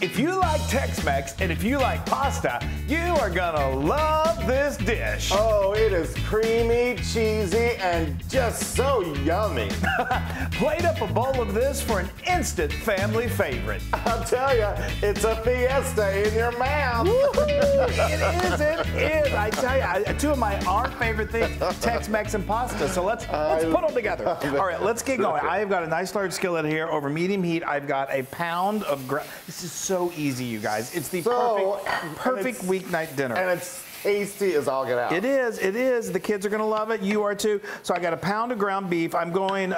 If you like Tex-Mex and if you like pasta, you are gonna love this dish. Oh, it is creamy, cheesy, and just so yummy. Plate up a bowl of this for an instant family favorite. I'll tell you, it's a fiesta in your mouth. It is. I tell you, two of our favorite things, Tex-Mex and pasta. So let's put them together. All right, let's get going. I've got a nice large skillet here over medium heat. I've got a pound of this is so easy, you guys. It's the perfect weeknight dinner. And it's tasty as all get out. It is. It is. The kids are going to love it. You are too. So I got a pound of ground beef. I'm going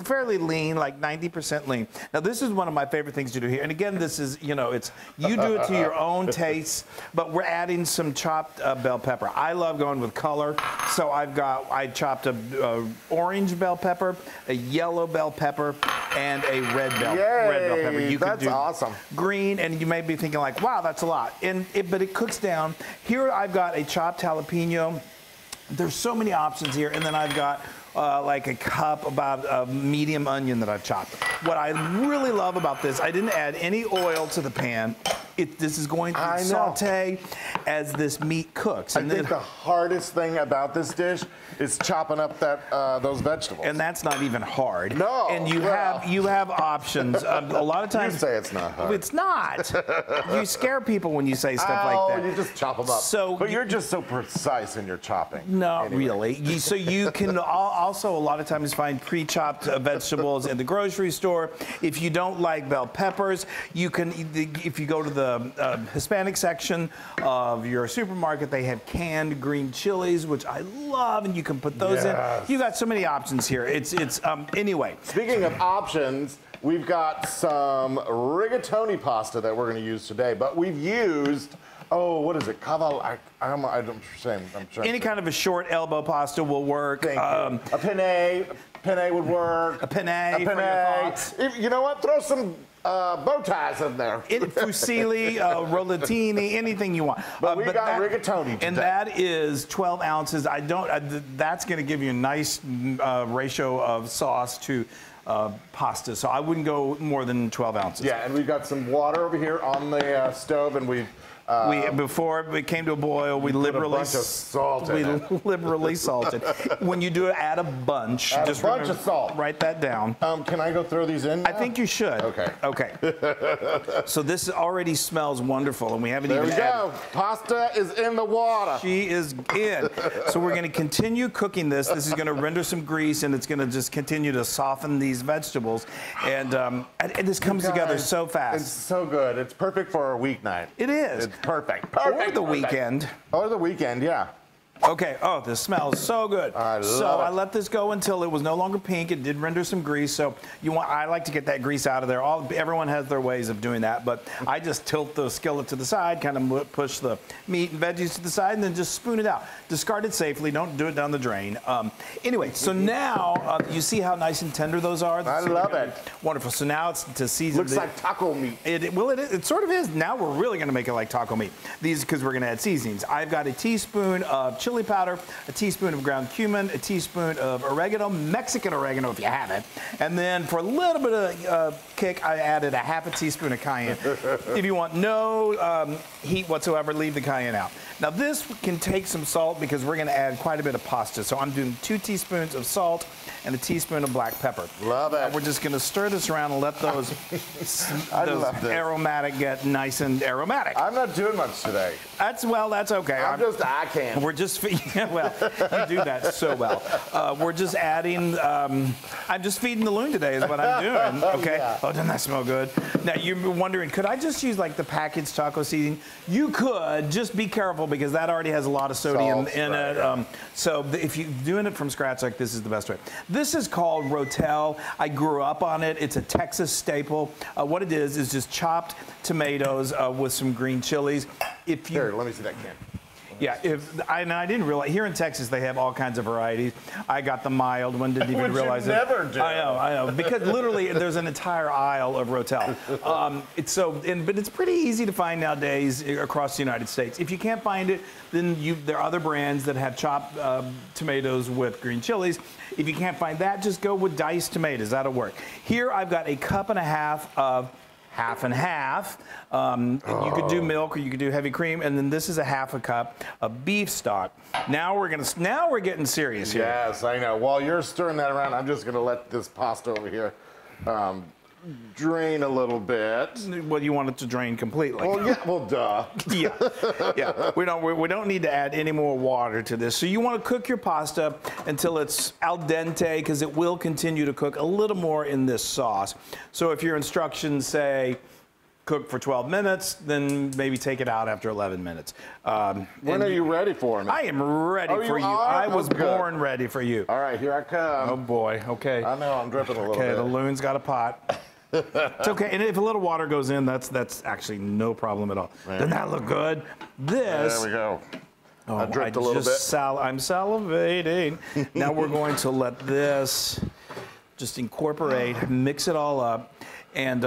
fairly lean, like 90% lean. Now, this is one of my favorite things to do here. And again, this is, you know, it's you do it to your own taste, but we're adding some chopped bell pepper. I love going with color. So I chopped a orange bell pepper, a yellow bell pepper, and a red bell pepper. You that's could do awesome. Green, and you may be thinking like, wow, that's a lot. But it cooks down. Here I've got a chopped jalapeno. There's so many options here. And then I've got like a cup about a medium onion that I've chopped. What I really love about this, I didn't add any oil to the pan. This is going to saute as this meat cooks. I think the hardest thing about this dish is chopping up those vegetables. And that's not even hard. No. And you have options. A lot of times you say it's not hard. It's not. You scare people when you say stuff like that. You just chop them up. But you're just so precise in your chopping. No, really. So you can also a lot of times find pre-chopped vegetables in the grocery store. If you don't like bell peppers, you can. If you go to the Hispanic section of your supermarket, they have canned green chilies, which I love, and you can put those in. You got so many options here. Anyway. Speaking of options, we've got some rigatoni pasta that we're going to use today, but we've used. Oh, what is it? I'm sure. Any kind of a short elbow pasta will work. A penne would work. A penne. You know what? Throw some bow ties in there. Fusilli, rollatini, anything you want. But we got rigatoni today. And that is 12 ounces. That's going to give you a nice ratio of sauce to pasta. So I wouldn't go more than 12 ounces. Yeah, and we've got some water over here on the stove, and before it came to a boil, we liberally salted. When you do it, add a bunch. Add a bunch of salt. Write that down. Can I go throw these in now? I think you should. Okay. Okay. So this already smells wonderful, and we haven't there even. There we go. Pasta is in the water. She is in. So we're going to continue cooking this. This is going to render some grease, and it's going to just continue to soften these vegetables. And this comes together so fast. It's so good. It's perfect for a weeknight. It is. It's perfect. Or the weekend. Or the weekend, yeah. Okay. Oh, this smells so good. I love it. I let this go until it was no longer pink. It did render some grease. So I like to get that grease out of there. Everyone has their ways of doing that, but I just tilt the skillet to the side, kind of push the meat and veggies to the side, and then just spoon it out. Discard it safely. Don't do it down the drain. Anyway, so now you see how nice and tender those are. I love it. Wonderful. So now it's to season. Looks like taco meat. It sort of is. Now we're really going to make it like taco meat. Because we're going to add seasonings. I've got a teaspoon of chili powder, a teaspoon of ground cumin, a teaspoon of oregano, Mexican oregano if you have it. And then for a little bit of kick, I added a half a teaspoon of cayenne. If you want no heat whatsoever, leave the cayenne out. Now this can take some salt because we're going to add quite a bit of pasta. So I'm doing 2 teaspoons of salt and a teaspoon of black pepper. Love it. Now we're just going to stir this around and let those aromatic get nice and aromatic. I'm not doing much today. That's okay. I can. We're just, well, you do that so well. We're just adding, I'm just feeding the loon today is what I'm doing, okay? Yeah. Oh, doesn't that smell good? Now, you're wondering, could I just use like the packaged taco seasoning? You could, just be careful because that already has a lot of sodium in it. So if you're doing it from scratch like this is the best way. This is called Ro-tel. I grew up on it. It's a Texas staple. What it is just chopped tomatoes with some green chilies. Here, let me see that can. Yeah, I didn't realize, here in Texas they have all kinds of varieties. I got the mild one, didn't even realize it. Never do. I know, because literally there's an entire aisle of Ro-tel. But it's pretty easy to find nowadays across the United States. If you can't find it, then there are other brands that have chopped tomatoes with green chilies. If you can't find that, just go with diced tomatoes. That'll work. Here I've got a cup and a half of half and half. You could do milk or you could do heavy cream, and then this is a half a cup of beef stock. Now we're getting serious here. Yes, I know. While you're stirring that around, I'm just gonna let this pasta over here drain a little bit. Well, you want it to drain completely. Well, yeah, well, duh. Yeah. We don't need to add any more water to this. So you want to cook your pasta until it's al dente, because it will continue to cook a little more in this sauce. So if your instructions say cook for 12 minutes, then maybe take it out after 11 minutes. When are you ready for me? I am ready for you. I was born ready for you. All right, here I come. Oh boy, okay. I know, I'm dripping a little bit. Okay, the Loon's got a pot. It's okay, and if a little water goes in, that's actually no problem at all. Doesn't that look good? This. There we go. Oh, I dripped a little bit. I'm salivating. Now we're going to let this just incorporate, mix it all up. And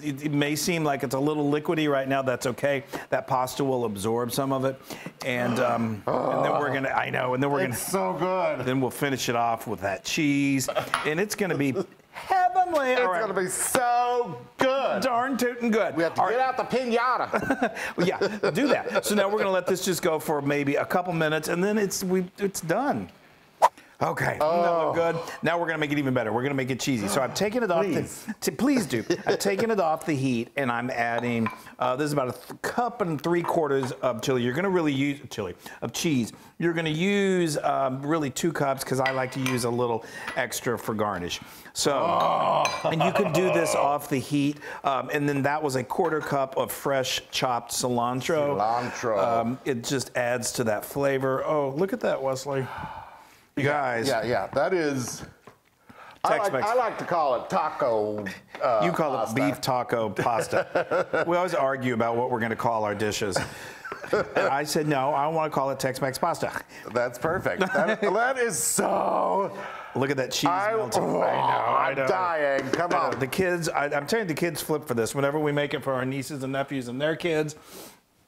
it may seem like it's a little liquidy right now. That's okay. That pasta will absorb some of it. And then we're gonna, I know, and then we're gonna. It's so good. Then we'll finish it off with that cheese. And it's gonna be heavenly. It's gonna be so good. Darn tootin' good. We have to get out the pinata. Well, yeah, do that. So now we're gonna let this just go for maybe a couple minutes, and then it's done. Okay, that look good. Now we're gonna make it even better. We're gonna make it cheesy. So I've taken it off. Please do. I've taken it off the heat, and I'm adding. This is about a cup and 3/4 of chili. You're gonna really use of cheese. You're gonna use really 2 cups, because I like to use a little extra for garnish. So, and you could do this off the heat. And then that was a 1/4 cup of fresh chopped cilantro. It just adds to that flavor. Oh, look at that, Wesley. You guys. Yeah, that is. Tex-Mex. I like to call it taco. You call pasta. it beef taco pasta. We always argue about what we're going to call our dishes. And I said, no, I want to call it Tex-Mex pasta. That's perfect. That is so. Look at that cheese melting. I know. I'm dying. Come on. The kids, I'm telling you, the kids flip for this. Whenever we make it for our nieces and nephews and their kids,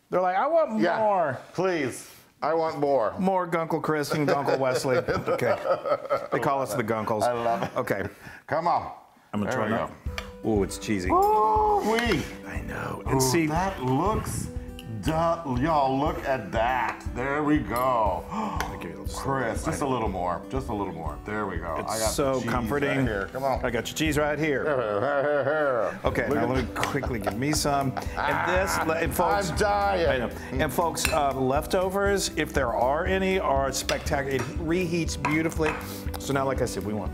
they're like, I want more. Please. I want more. More Gunkle Chris and Gunkle Wesley. Okay. They call us the Gunkles. I love it. Okay. Come on. I'm going to try that. Ooh, it's cheesy. Ooh-wee. I know. And see. That looks, y'all, look at that. There we go. Chris, just a little more. Just a little more. There we go. It's I got so comforting. Right here. Come on. I got your cheese right here. Okay, now let me quickly give me some. And this, and folks. I'm dying. I know. And folks, leftovers, if there are any, are spectacular. It reheats beautifully. So now, like I said, we want,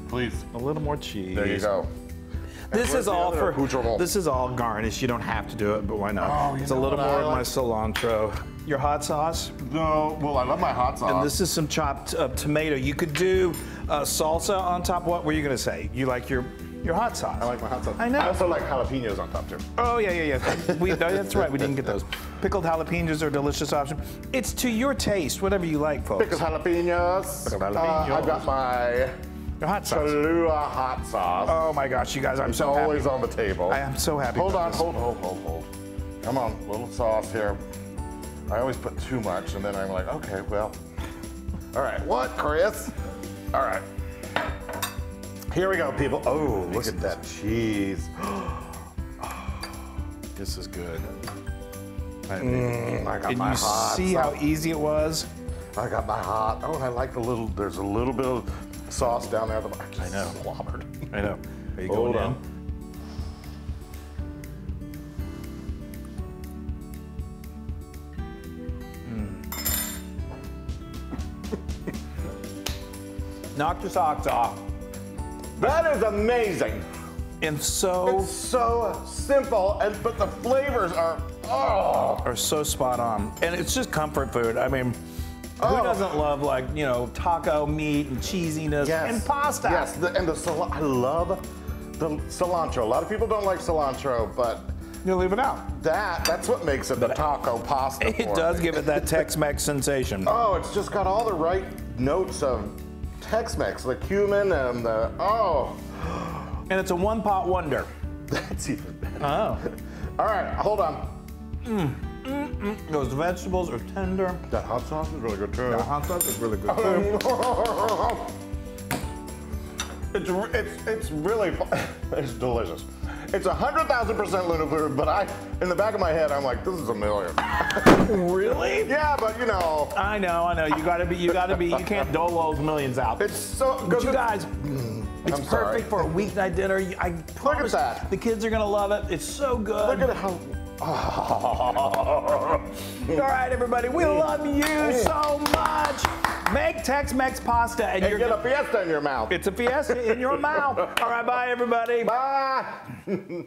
please, a little more cheese. There you go. This is all garnish. You don't have to do it, but why not? Oh, it's a little more of my cilantro. Your hot sauce? No, well, I love my hot sauce. And this is some chopped tomato. You could do salsa on top. What were you gonna say? You like your hot sauce? I like my hot sauce. I know. I also like jalapenos on top too. Oh yeah. That's right. We didn't get those. Pickled jalapenos are a delicious option. It's to your taste, whatever you like, folks. Pickled jalapenos. I've got my hot sauce. Cholula hot sauce. Oh my gosh, you guys, I'm so happy. It's always on the table. I am so happy. Hold. Come on, little sauce here. I always put too much, and then I'm like, okay, well. All right, what, Chris? All right. Here we go, people. Oh, look at that cheese. This is good. I got my hot. See how easy it was? I got my hot. Oh, and I like there's a little bit of sauce down there. I know. Slobbered. I know. Are you going in? Knock your socks off. That is amazing. And so it's so simple, but the flavors are so spot on. And it's just comfort food. I mean, who doesn't love, like, taco meat and cheesiness and pasta? Yes, I love the cilantro. A lot of people don't like cilantro, but you leave it out. That's what makes it the taco pasta. It does give it that Tex-Mex sensation. Oh, it's just got all the right notes of Tex-Mex, the cumin and the And it's a one-pot wonder. That's even better. Oh. All right, hold on. Those vegetables are tender. That hot sauce is really good too. That hot sauce is really good too. It's really, it's delicious. It's 100,000% Loon approved, but in the back of my head, I'm like, this is a million. Really? Yeah, but you know. I know. You gotta be, you can't dole those millions out. It's so, but you guys, it's I'm perfect for a weeknight dinner. I promise that. the kids are gonna love it. It's so good. Look at how. All right, everybody, we love you so much. Make Tex-Mex pasta and you're get a fiesta in your mouth. It's a fiesta in your mouth. All right, bye, everybody. Bye.